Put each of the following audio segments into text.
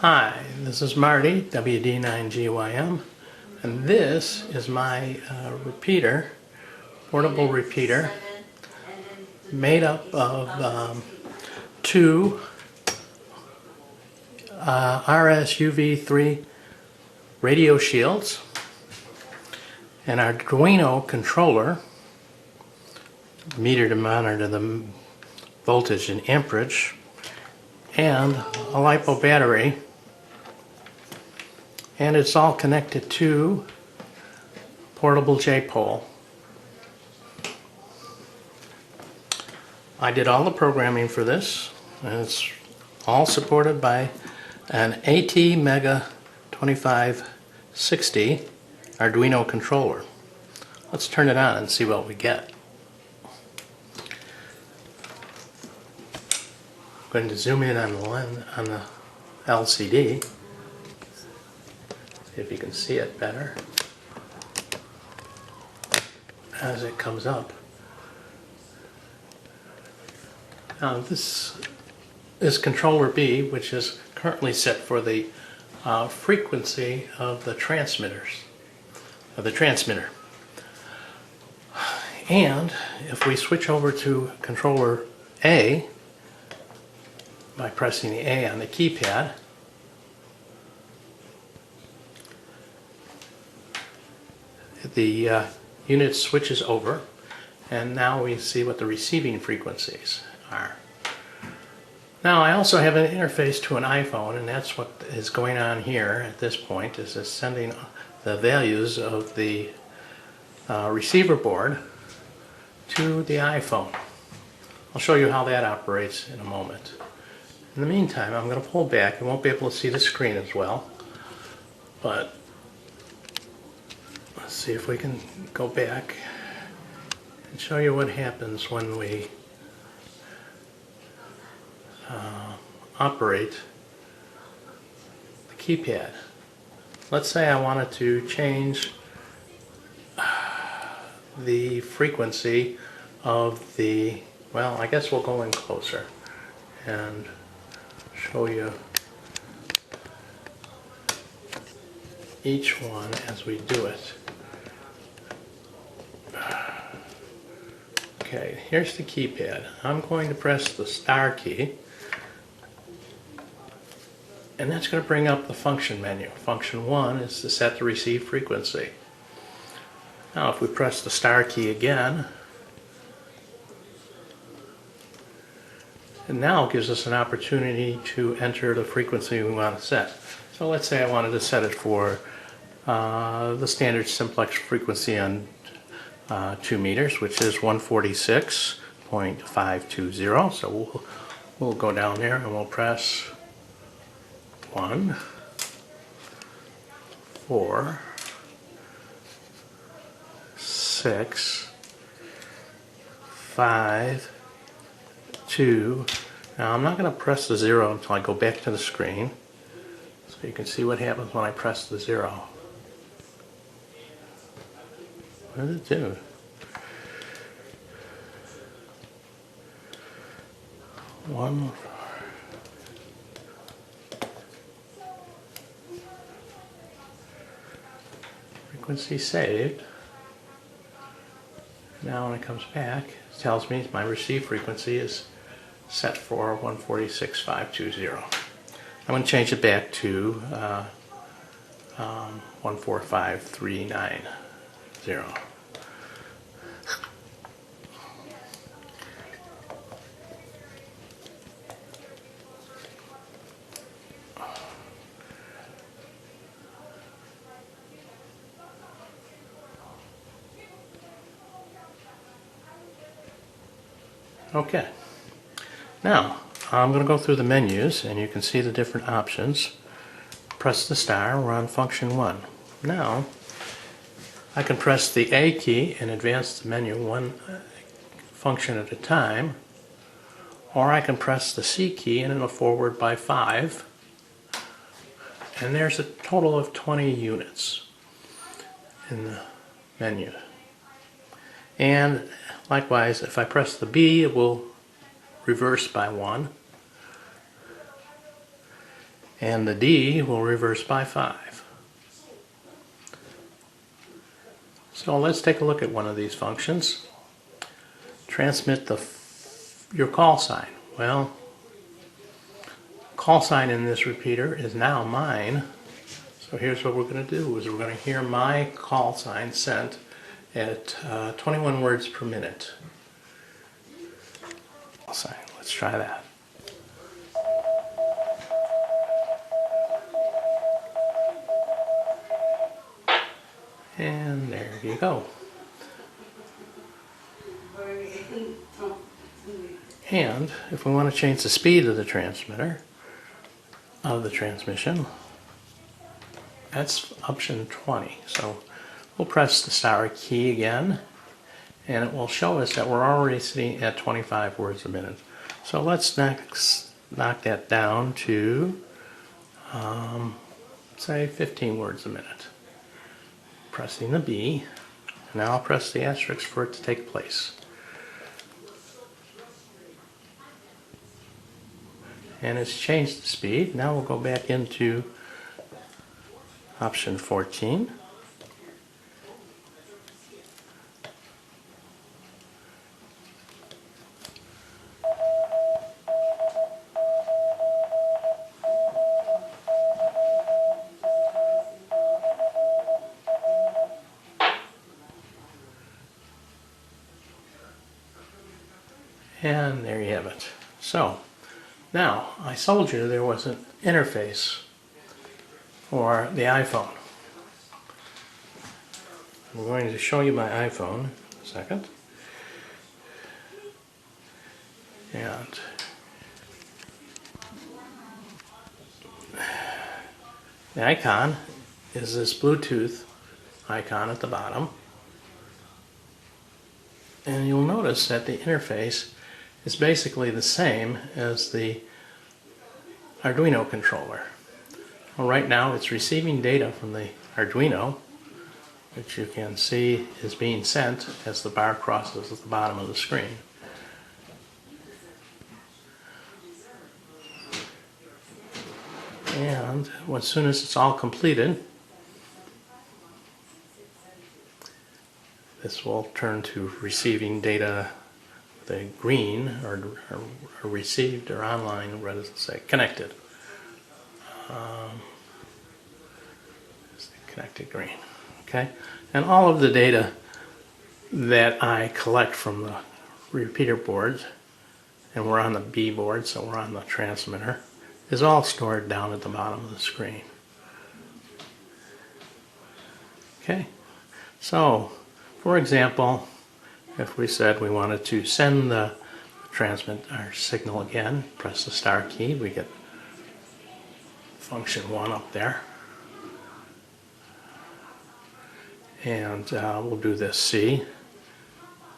Hi, this is Marty, WD9GYM, and this is my repeater, portable repeater, made up of two RS-UV3 radio shields, an Arduino controller, meter to monitor the voltage and amperage, and a LiPo battery, and it's all connected to portable J-pole. I did all the programming for this, and it's all supported by an AT Mega 2560 Arduino controller. Let's turn it on and see what we get. I'm going to zoom in on the LCD, see if you can see it better as it comes up. Now this is controller B, which is currently set for the frequency of the transmitter. And if we switch over to controller A by pressing the A on the keypad, the unit switches over, and now we see what the receiving frequencies are. Now I also have an interface to an iPhone, and that's what is going on here at this point, is it's sending the values of the receiver board to the iPhone. I'll show you how that operates in a moment. In the meantime, I'm going to pull back. You won't be able to see the screen as well, but let's see if we can go back and show you what happens when we operate the keypad. Let's say I wanted to change the frequency of the, well, I guess we'll go in closer and show you each one as we do it. Okay, here's the keypad. I'm going to press the star key, and that's going to bring up the function menu. Function 1 is to set the receive frequency. Now if we press the star key again, and now it gives us an opportunity to enter the frequency we want to set. So let's say I wanted to set it for the standard simplex frequency on 2 meters, which is 146.520. So we'll go down there and we'll press 1, 4, 6, 5, 2. Now I'm not going to press the 0 until I go back to the screen, so you can see what happens when I press the 0. What does it do? One. Frequency saved. Now when it comes back, it tells me my receive frequency is set for 146.520. I'm going to change it back to 145.390. Okay, now I'm going to go through the menus, and you can see the different options. Press the star, we're on function 1. Now I can press the A key and advance the menu one function at a time, or I can press the C key and it'll forward by 5, and there's a total of 20 units in the menu. And likewise, if I press the B, it will reverse by 1. and the D will reverse by 5. So let's take a look at one of these functions. Transmit your call sign. Well, call sign in this repeater is now mine. So here's what we're going to do, is we're going to hear my call sign sent at 21 words per minute. Call sign. Let's try that. And there you go. And if we want to change the speed of the transmitter, of the transmission, that's option 20. So we'll press the star key again, and it will show us that we're already sitting at 25 words a minute. So let's next knock that down to, say, 15 words a minute. Pressing the B, and now I'll press the asterisk for it to take place. And it's changed the speed. Now we'll go back into option 14. And there you have it. So, now, I told you there was an interface for the iPhone. I'm going to show you my iPhone in a second. And the icon is this Bluetooth icon at the bottom. And you'll notice that the interface is basically the same as the Arduino controller. Well, right now it's receiving data from the Arduino, which you can see is being sent as the bar crosses at the bottom of the screen. And as soon as it's all completed, this will turn to receiving data. The green, or received, or online, what does it say? Connected. It's the connected green. Okay? And all of the data that I collect from the repeater boards, and we're on the B board, so we're on the transmitter, is all stored down at the bottom of the screen. Okay? So, for example, if we said we wanted to send the transmit our signal again, press the star key, we get function 1 up there. And we'll do this C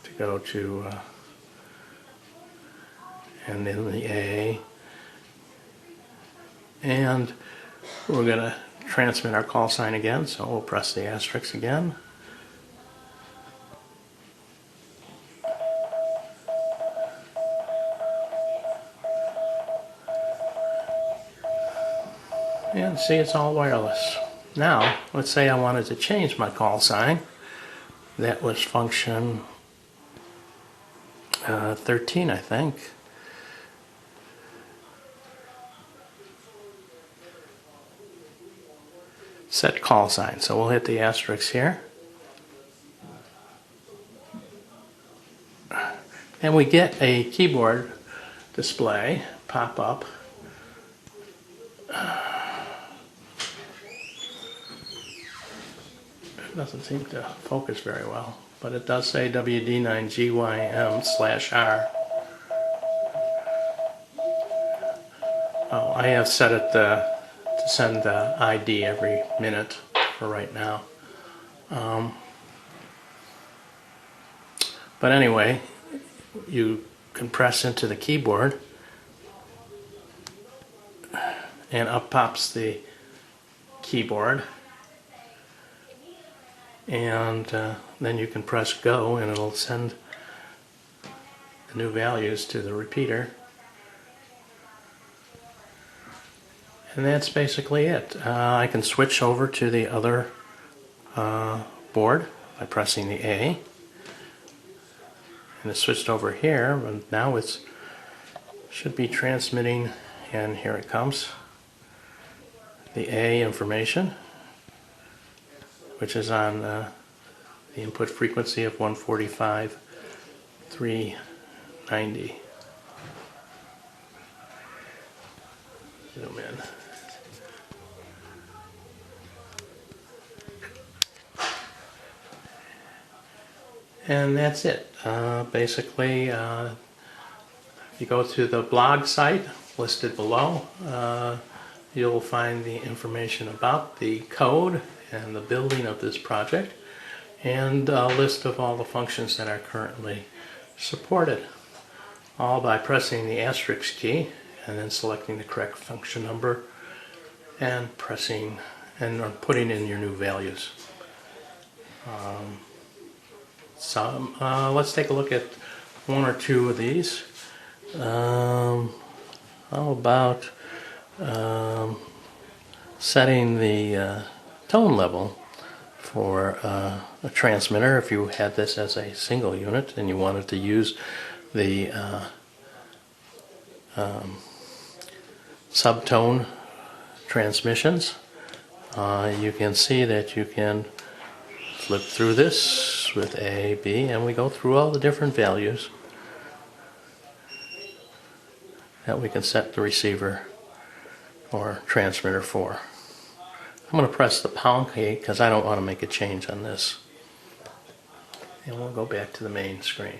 to go to, and then the A. And we're going to transmit our call sign again, so we'll press the asterisk again. And see, it's all wireless. Now, let's say I wanted to change my call sign. That was function 13, I think. Set call sign. So we'll hit the asterisk here. And we get a keyboard display pop up. Doesn't seem to focus very well, but it does say WD9GYM/R. Oh, I have set it to send the ID every minute for right now. But anyway, you can press into the keyboard and up pops the keyboard. And then you can press go and it'll send the new values to the repeater. And that's basically it. I can switch over to the other board by pressing the A. And it switched over here, but now it's should be transmitting, and here it comes. The A information, which is on the input frequency of 145.390. Zoom in. And that's it. Basically, if you go to the blog site listed below, you'll find the information about the code and the building of this project, and a list of all the functions that are currently supported, all by pressing the asterisk key and then selecting the correct function number and pressing and putting in your new values. Let's take a look at one or two of these. How about setting the tone level for a transmitter if you had this as a single unit and you wanted to use the subtone transmissions. You can see that you can flip through this with A, B, and we go through all the different values that we can set the receiver or transmitter for. I'm going to press the pound key because I don't want to make a change on this. And we'll go back to the main screen.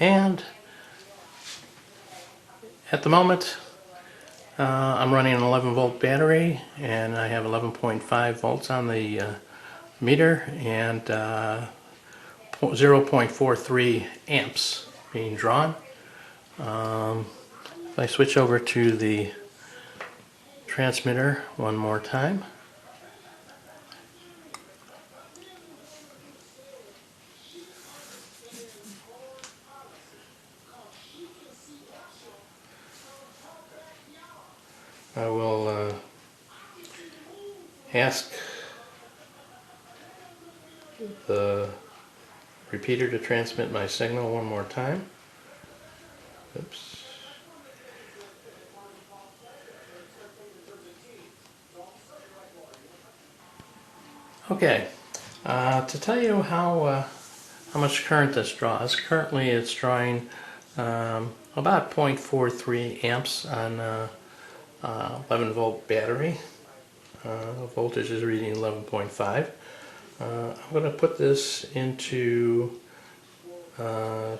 And at the moment, I'm running an 11 volt battery, and I have 11.5 volts on the meter and 0.43 amps being drawn. If I switch over to the transmitter one more time, I will ask the repeater to transmit my signal one more time. Oops. Okay, to tell you how much current this draws, currently it's drawing about 0.43 amps on 11 volt battery. Voltage is reading 11.5. I'm going to put this into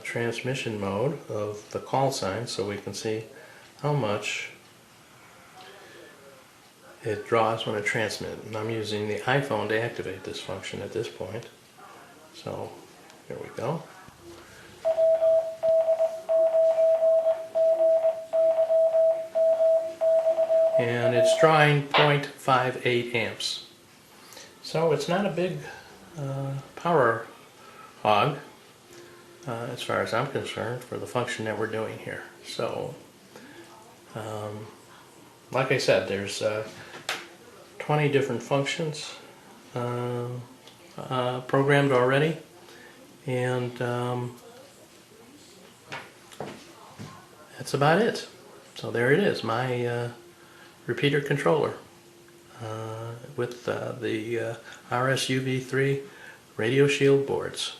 transmission mode of the Callsign so we can see how much it draws when it transmits. And I'm using the iPhone to activate this function at this point. So here we go. And it's drawing 0.58 amps. So it's not a big power hog as far as I'm concerned for the function that we're doing here. So like I said, there's 20 different functions programmed already, and that's about it. So there it is, my repeater controller with the RS-UV3 radio shield boards.